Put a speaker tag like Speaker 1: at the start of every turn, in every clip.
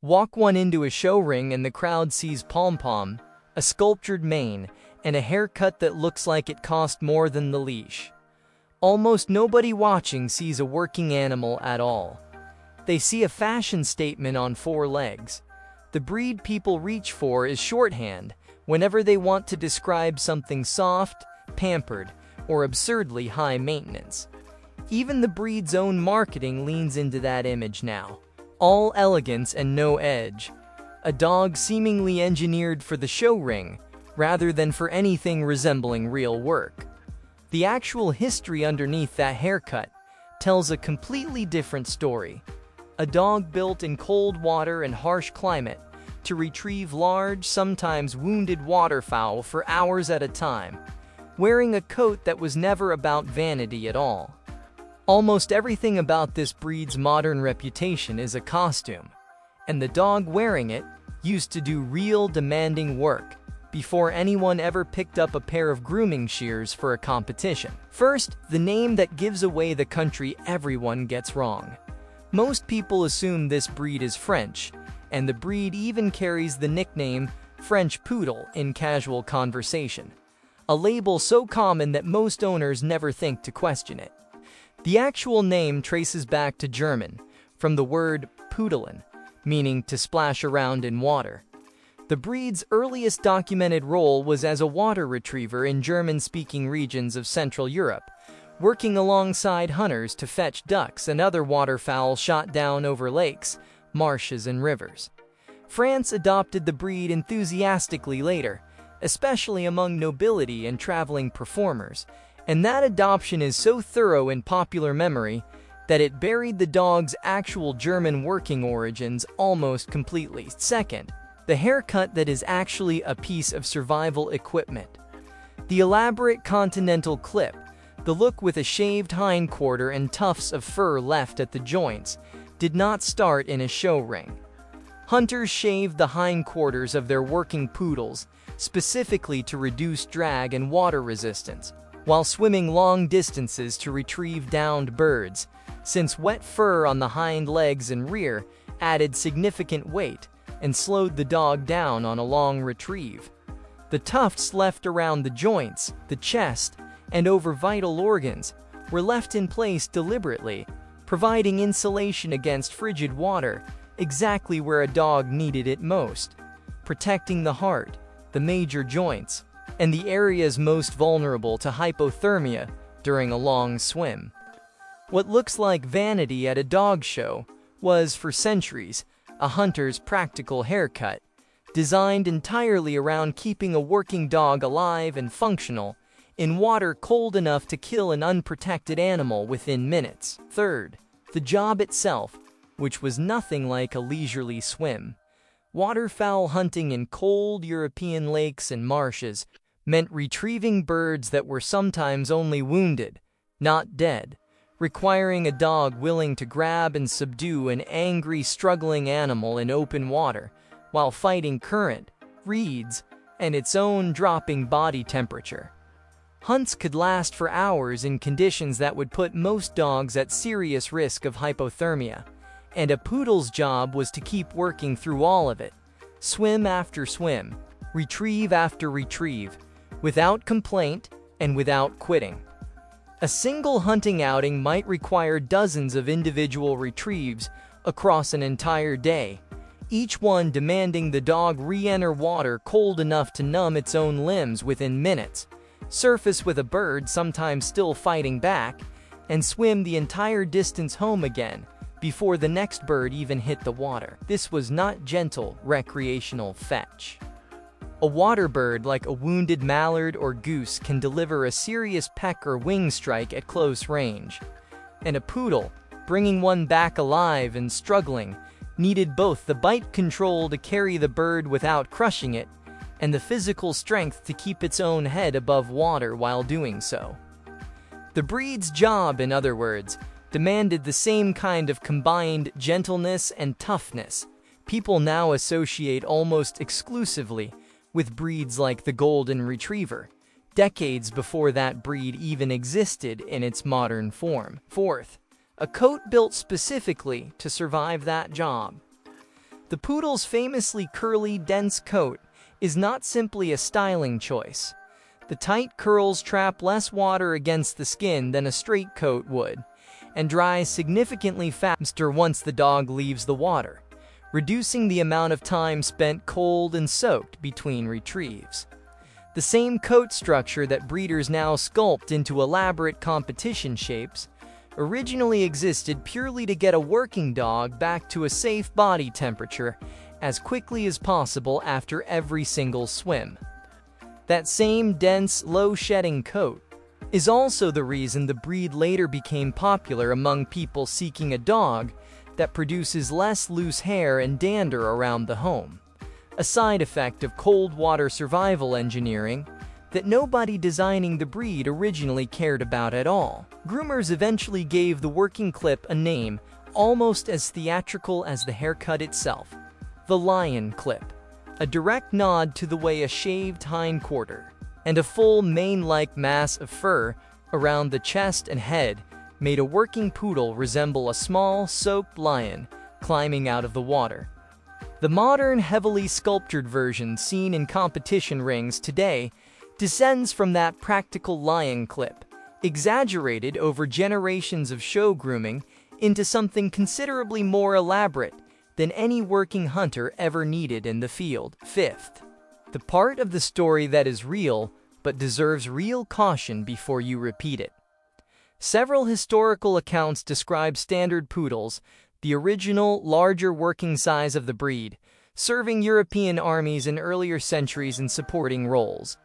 Speaker 1: Walk one into a show ring and the crowd sees pom-pom, a sculptured mane, and a haircut that looks like it cost more than the leash. Almost nobody watching sees a working animal at all. They see a fashion statement on four legs. The breed people reach for is shorthand whenever they want to describe something soft, pampered, or absurdly high maintenance. Even the breed's own marketing leans into that image now. All elegance and no edge. A dog seemingly engineered for the show ring, rather than for anything resembling real work. The actual history underneath that haircut tells a completely different story. A dog built in cold water and harsh climate to retrieve large, sometimes wounded waterfowl for hours at a time, wearing a coat that was never about vanity at all. Almost everything about this breed's modern reputation is a costume, and the dog wearing it used to do real demanding work before anyone ever picked up a pair of grooming shears for a competition. First, the name that gives away the country everyone gets wrong. Most people assume this breed is French, and the breed even carries the nickname French Poodle in casual conversation, a label so common that most owners never think to question it. The actual name traces back to German, from the word pudeln, meaning to splash around in water. The breed's earliest documented role was as a water retriever in German-speaking regions of Central Europe, working alongside hunters to fetch ducks and other waterfowl shot down over lakes, marshes, and rivers. France adopted the breed enthusiastically later, especially among nobility and traveling performers, and that adoption is so thorough in popular memory that it buried the dog's actual German working origins almost completely. Second, the haircut that is actually a piece of survival equipment. The elaborate Continental clip, the look with a shaved hindquarter and tufts of fur left at the joints, did not start in a show ring. Hunters shaved the hindquarters of their working poodles, specifically to reduce drag and water resistance, while swimming long distances to retrieve downed birds, since wet fur on the hind legs and rear added significant weight and slowed the dog down on a long retrieve. The tufts left around the joints, the chest, and over vital organs were left in place deliberately, providing insulation against frigid water exactly where a dog needed it most, protecting the heart, the major joints, and the areas most vulnerable to hypothermia during a long swim. What looks like vanity at a dog show was, for centuries, a hunter's practical haircut, designed entirely around keeping a working dog alive and functional in water cold enough to kill an unprotected animal within minutes. Third, the job itself, which was nothing like a leisurely swim. Waterfowl hunting in cold European lakes and marshes meant retrieving birds that were sometimes only wounded, not dead, requiring a dog willing to grab and subdue an angry, struggling animal in open water while fighting current, reeds, and its own dropping body temperature. Hunts could last for hours in conditions that would put most dogs at serious risk of hypothermia, and a poodle's job was to keep working through all of it, swim after swim, retrieve after retrieve, without complaint and without quitting. A single hunting outing might require dozens of individual retrieves across an entire day, each one demanding the dog re-enter water cold enough to numb its own limbs within minutes, surface with a bird sometimes still fighting back, and swim the entire distance home again before the next bird even hit the water. This was not gentle, recreational fetch. A water bird like a wounded mallard or goose can deliver a serious peck or wing strike at close range, and a poodle, bringing one back alive and struggling, needed both the bite control to carry the bird without crushing it, and the physical strength to keep its own head above water while doing so. The breed's job, in other words, demanded the same kind of combined gentleness and toughness people now associate almost exclusively with breeds like the Golden Retriever, decades before that breed even existed in its modern form. Fourth, a coat built specifically to survive that job. The poodle's famously curly, dense coat is not simply a styling choice. The tight curls trap less water against the skin than a straight coat would, and dries significantly faster once the dog leaves the water, reducing the amount of time spent cold and soaked between retrieves. The same coat structure that breeders now sculpt into elaborate competition shapes originally existed purely to get a working dog back to a safe body temperature as quickly as possible after every single swim. That same dense, low-shedding coat is also the reason the breed later became popular among people seeking a dog that produces less loose hair and dander around the home, a side effect of cold water survival engineering that nobody designing the breed originally cared about at all. Groomers eventually gave the working clip a name almost as theatrical as the haircut itself: the lion clip, a direct nod to the way a shaved hindquarter and a full mane-like mass of fur around the chest and head made a working poodle resemble a small, soaked lion climbing out of the water. The modern, heavily sculptured version seen in competition rings today descends from that practical lion clip, exaggerated over generations of show grooming into something considerably more elaborate than any working hunter ever needed in the field. Fifth, the part of the story that is real but deserves real caution before you repeat it. Several historical accounts describe standard poodles, the original, larger working size of the breed, serving European armies in earlier centuries in supporting roles,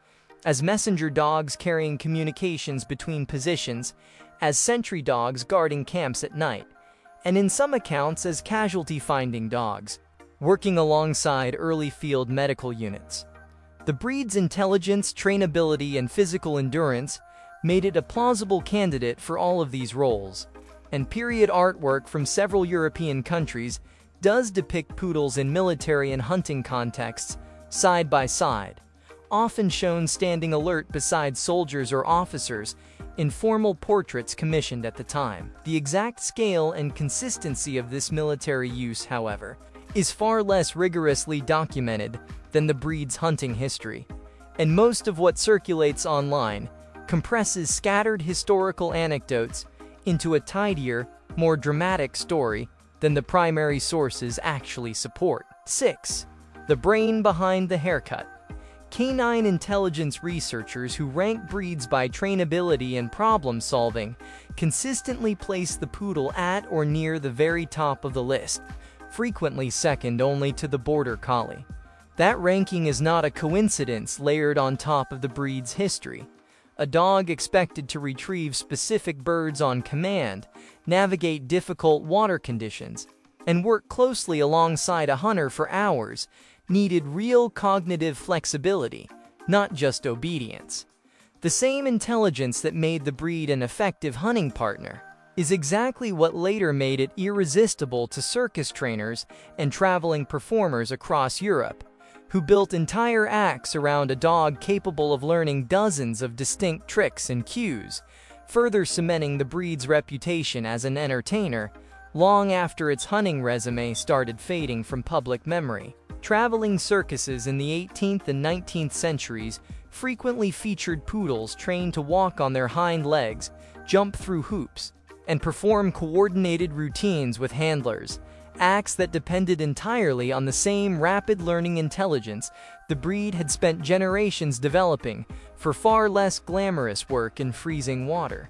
Speaker 1: as messenger dogs carrying communications between positions, as sentry dogs guarding camps at night, and in some accounts as casualty-finding dogs, working alongside early field medical units. The breed's intelligence, trainability, and physical endurance made it a plausible candidate for all of these roles, and period artwork from several European countries does depict poodles in military and hunting contexts, side by side, often shown standing alert beside soldiers or officers in formal portraits commissioned at the time. The exact scale and consistency of this military use, however, is far less rigorously documented than the breed's hunting history, and most of what circulates online compresses scattered historical anecdotes into a tidier, more dramatic story than the primary sources actually support. 6. The brain behind the haircut. Canine intelligence researchers who rank breeds by trainability and problem-solving consistently place the poodle at or near the very top of the list, frequently second only to the border collie. That ranking is not a coincidence layered on top of the breed's history. A dog expected to retrieve specific birds on command, navigate difficult water conditions, and work closely alongside a hunter for hours needed real cognitive flexibility, not just obedience. The same intelligence that made the breed an effective hunting partner is exactly what later made it irresistible to circus trainers and traveling performers across Europe, who built entire acts around a dog capable of learning dozens of distinct tricks and cues, further cementing the breed's reputation as an entertainer long after its hunting resume started fading from public memory. Traveling circuses in the 18th and 19th centuries frequently featured poodles trained to walk on their hind legs, jump through hoops, and perform coordinated routines with handlers, acts that depended entirely on the same rapid learning intelligence the breed had spent generations developing for far less glamorous work in freezing water.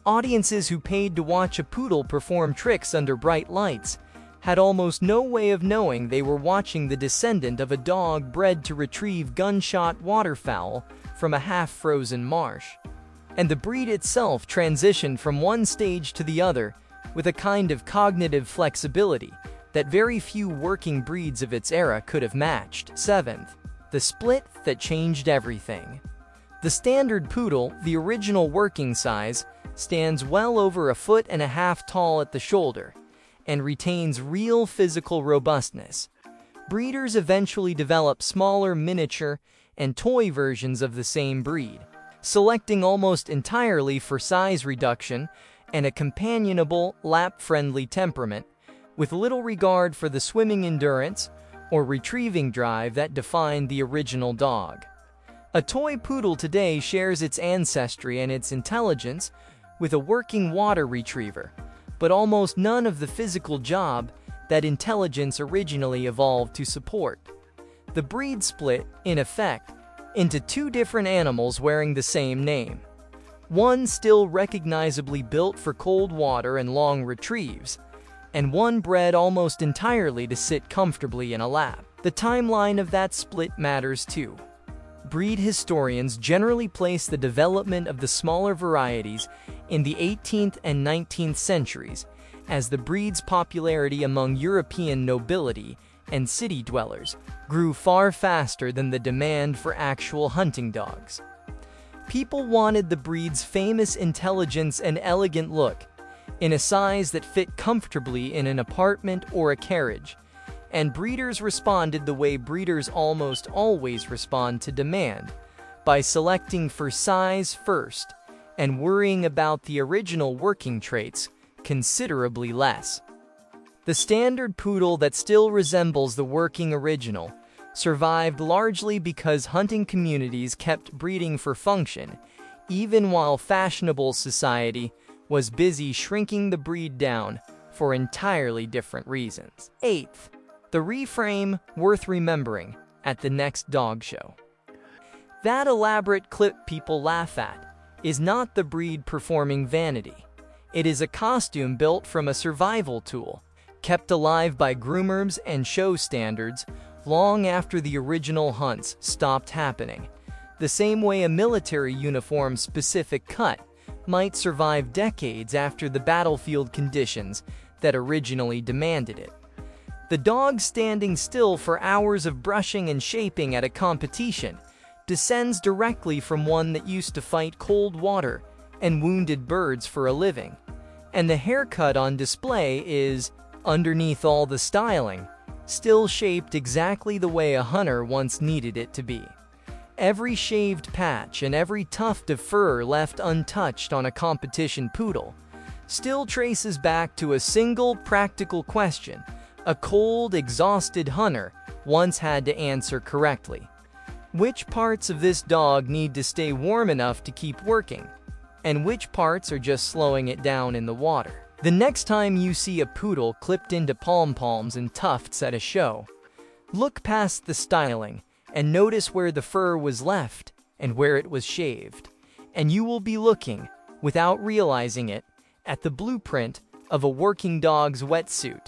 Speaker 1: Audiences who paid to watch a poodle perform tricks under bright lights had almost no way of knowing they were watching the descendant of a dog bred to retrieve gunshot waterfowl from a half-frozen marsh. And the breed itself transitioned from one stage to the other with a kind of cognitive flexibility that very few working breeds of its era could have matched. 7th, the split that changed everything. The standard poodle, the original working size, stands well over 1.5 feet tall at the shoulder and retains real physical robustness. Breeders eventually develop smaller miniature and toy versions of the same breed, selecting almost entirely for size reduction and a companionable, lap-friendly temperament, with little regard for the swimming endurance or retrieving drive that defined the original dog. A toy poodle today shares its ancestry and its intelligence with a working water retriever, but almost none of the physical job that intelligence originally evolved to support. The breed split, in effect, into two different animals wearing the same name. One still recognizably built for cold water and long retrieves, and one bred almost entirely to sit comfortably in a lap. The timeline of that split matters too. Breed historians generally place the development of the smaller varieties in the 18th and 19th centuries, as the breed's popularity among European nobility and city dwellers grew far faster than the demand for actual hunting dogs. People wanted the breed's famous intelligence and elegant look, in a size that fit comfortably in an apartment or a carriage, and breeders responded the way breeders almost always respond to demand, by selecting for size first and worrying about the original working traits considerably less. The standard poodle that still resembles the working original survived largely because hunting communities kept breeding for function, even while fashionable society was busy shrinking the breed down for entirely different reasons. Eighth, the reframe worth remembering at the next dog show. That elaborate clip people laugh at is not the breed performing vanity. It is a costume built from a survival tool, kept alive by groomers and show standards long after the original hunts stopped happening, the same way a military uniform's specific cut might survive decades after the battlefield conditions that originally demanded it. The dog standing still for hours of brushing and shaping at a competition descends directly from one that used to fight cold water and wounded birds for a living. And the haircut on display is, underneath all the styling, still shaped exactly the way a hunter once needed it to be. Every shaved patch and every tuft of fur left untouched on a competition poodle still traces back to a single practical question a cold, exhausted hunter once had to answer correctly. Which parts of this dog need to stay warm enough to keep working, and which parts are just slowing it down in the water? The next time you see a poodle clipped into pom-poms and tufts at a show, look past the styling and notice where the fur was left and where it was shaved, and you will be looking, without realizing it, at the blueprint of a working dog's wetsuit.